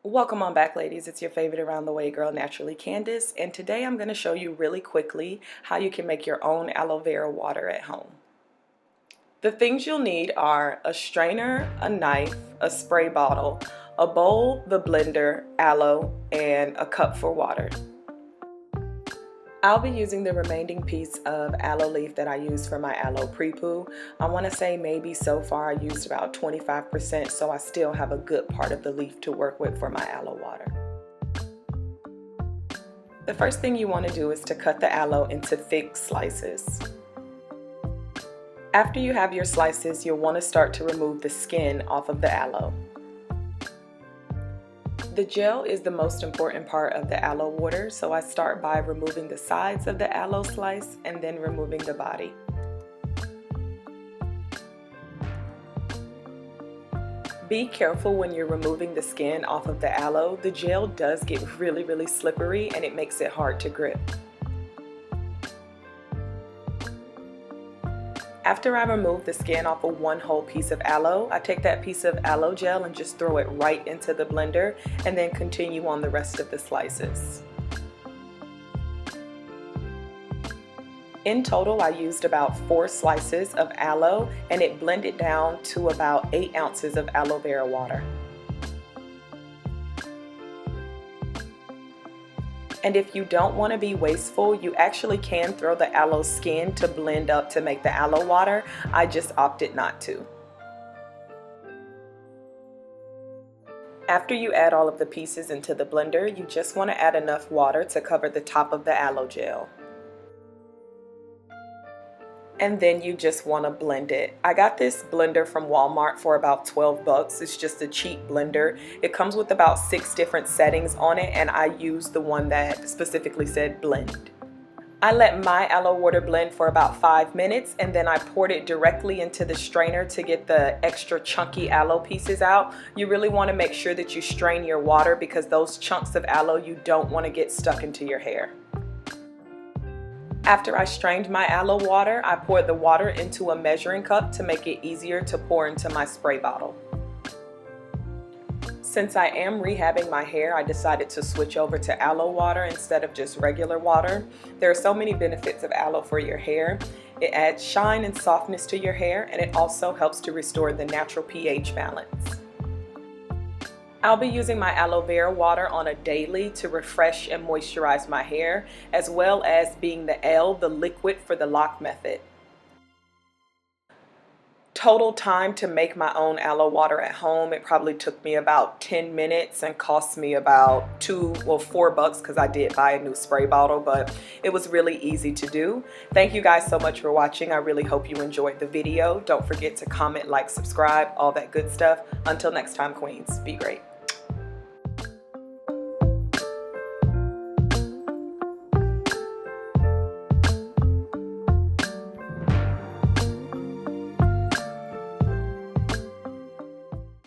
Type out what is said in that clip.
Welcome on back, ladies. It's your favorite around the way girl, Naturally Candace, and today I'm going to show you really quickly how you can make your own aloe vera water at home. The things you'll need are a strainer, a knife, a spray bottle, a bowl, the blender, aloe, and a cup for water. I'll be using the remaining piece of aloe leaf that I used for my aloe pre-poo. I want to say maybe so far I used about 25%, so I still have a good part of the leaf to work with for my aloe water. The first thing you want to do is to cut the aloe into thick slices. After you have your slices, you'll want to start to remove the skin off of the aloe. The gel is the most important part of the aloe water, so I start by removing the sides of the aloe slice and then removing the body. Be careful when you're removing the skin off of the aloe. The gel does get really slippery and it makes it hard to grip. After I remove the skin off of one whole piece of aloe, I take that piece of aloe gel and just throw it right into the blender and then continue on the rest of the slices. In total, I used about 4 slices of aloe and it blended down to about 8 ounces of aloe vera water. And if you don't want to be wasteful, you actually can throw the aloe skin to blend up to make the aloe water. I just opted not to. After you add all of the pieces into the blender, you just want to add enough water to cover the top of the aloe gel. And then you just want to blend it. I got this blender from Walmart for about 12 bucks. It's just a cheap blender. It comes with about 6 different settings on it, and I used the one that specifically said blend. I let my aloe water blend for about 5 minutes, and then I poured it directly into the strainer to get the extra chunky aloe pieces out. You really want to make sure that you strain your water because those chunks of aloe you don't want to get stuck into your hair. After I strained my aloe water, I poured the water into a measuring cup to make it easier to pour into my spray bottle. Since I am rehabbing my hair, I decided to switch over to aloe water instead of just regular water. There are so many benefits of aloe for your hair. It adds shine and softness to your hair, and it also helps to restore the natural pH balance. I'll be using my aloe vera water on a daily to refresh and moisturize my hair, as well as being the L, the liquid for the lock method. Total time to make my own aloe water at home, it probably took me about 10 minutes and cost me about $4 bucks because I did buy a new spray bottle, but it was really easy to do. Thank you guys so much for watching. I really hope you enjoyed the video. Don't forget to comment, like, subscribe, all that good stuff. Until next time, queens, be great.